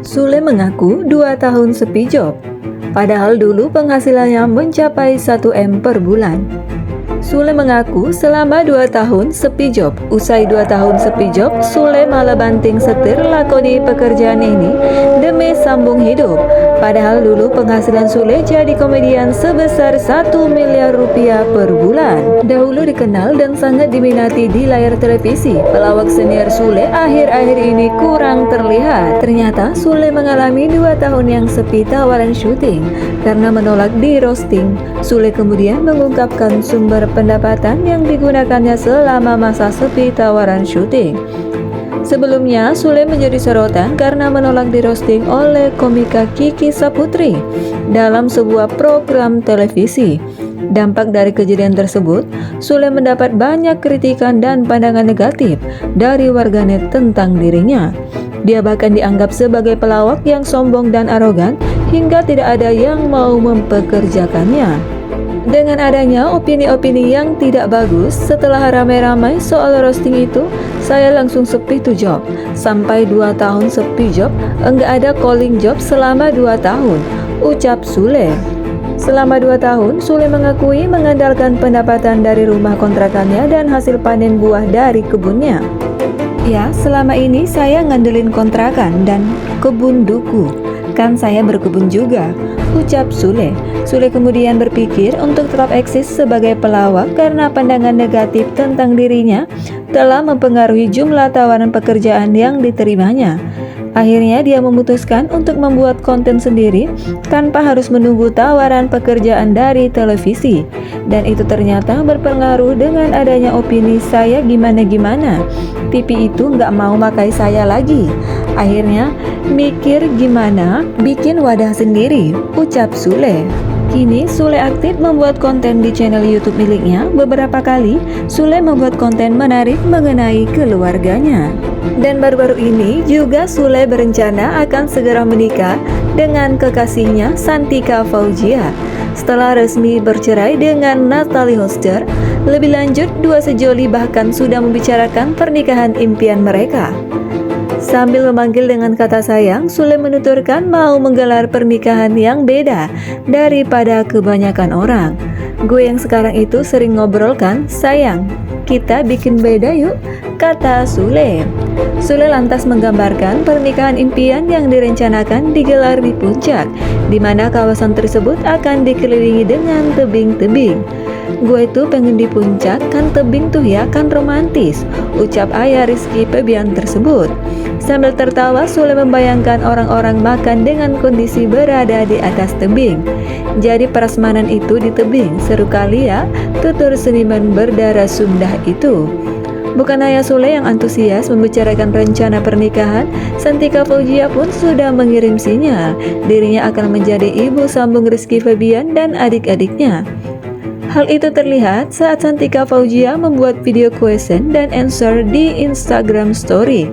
Sule mengaku 2 tahun sepi job, padahal dulu penghasilannya mencapai 1 M per bulan. Sule mengaku selama 2 tahun sepi job. Usai 2 tahun sepi job, Sule malah banting setir lakoni pekerjaan ini demi sambung hidup. Padahal dulu penghasilan Sule jadi komedian sebesar 1 miliar rupiah per bulan. Dahulu dikenal dan sangat diminati di layar televisi, pelawak senior Sule akhir-akhir ini kurang terlihat. Ternyata Sule mengalami 2 tahun yang sepi tawaran syuting karena menolak di roasting. Sule kemudian mengungkapkan sumber pendapatan yang digunakannya selama masa sepi tawaran syuting. Sebelumnya, Sule menjadi sorotan karena menolak di roasting oleh komika Kiki Saputri dalam sebuah program televisi. Dampak dari kejadian tersebut, Sule mendapat banyak kritikan dan pandangan negatif dari warganet tentang dirinya. Dia bahkan dianggap sebagai pelawak yang sombong dan arogan hingga tidak ada yang mau mempekerjakannya. Dengan adanya opini-opini yang tidak bagus setelah ramai-ramai soal roasting itu, saya langsung sepi tuh job. Sampai 2 tahun sepi job, enggak ada calling job selama 2 tahun, ucap Sule. Selama 2 tahun, Sule mengakui mengandalkan pendapatan dari rumah kontrakannya dan hasil panen buah dari kebunnya. Ya, selama ini saya ngandelin kontrakan dan kebun duku. Kan saya berkebun juga, ucap Sule. Sule kemudian berpikir untuk tetap eksis sebagai pelawak karena pandangan negatif tentang dirinya telah mempengaruhi jumlah tawaran pekerjaan yang diterimanya. Akhirnya dia memutuskan untuk membuat konten sendiri tanpa harus menunggu tawaran pekerjaan dari televisi. Dan itu ternyata berpengaruh dengan adanya opini saya gimana-gimana. TV itu nggak mau pakai saya lagi. Akhirnya mikir gimana bikin wadah sendiri, ucap Sule. Kini Sule aktif membuat konten di channel YouTube miliknya. Beberapa kali Sule membuat konten menarik mengenai keluarganya. Dan baru-baru ini juga Sule berencana akan segera menikah dengan kekasihnya Santika Fauzia setelah resmi bercerai dengan Natalie Hoster. Lebih lanjut, dua sejoli bahkan sudah membicarakan pernikahan impian mereka. Sambil memanggil dengan kata sayang, Sule menuturkan mau menggelar pernikahan yang beda daripada kebanyakan orang. Gue yang sekarang itu sering ngobrol kan, sayang, kita bikin beda yuk, kata Sule. Sule lantas menggambarkan pernikahan impian yang direncanakan digelar di Puncak, di mana kawasan tersebut akan dikelilingi dengan tebing-tebing. Gue tuh pengen di Puncak, kan tebing tuh ya, kan romantis, ucap ayah Rizky Febian tersebut. Sambil tertawa, Sule membayangkan orang-orang makan dengan kondisi berada di atas tebing. Jadi prasmanan itu di tebing, seru kali ya, tutur seniman berdarah Sunda itu. Bukan hanya Sule yang antusias membicarakan rencana pernikahan, Santika Fauzia pun sudah mengirim sinyal dirinya akan menjadi ibu sambung Rizky Febian dan adik-adiknya. Hal itu terlihat saat Santika Fauzia membuat video question dan answer di Instagram Story.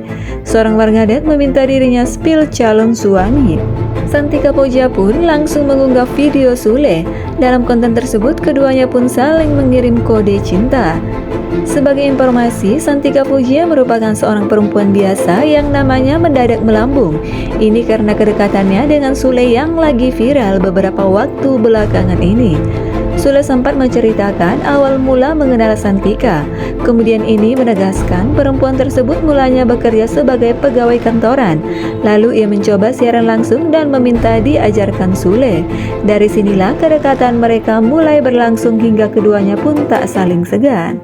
Seorang warganet meminta dirinya spill calon suami. Santika Fauzia pun langsung mengunggah video Sule. Dalam konten tersebut, keduanya pun saling mengirim kode cinta. Sebagai informasi, Santika Fauzia merupakan seorang perempuan biasa yang namanya mendadak melambung. Ini karena kedekatannya dengan Sule yang lagi viral beberapa waktu belakangan ini. Sule sempat menceritakan awal mula mengenal Santika. Kemudian ini menegaskan perempuan tersebut mulanya bekerja sebagai pegawai kantoran. Lalu ia mencoba siaran langsung dan meminta diajarkan Sule. Dari sinilah kedekatan mereka mulai berlangsung hingga keduanya pun tak saling segan.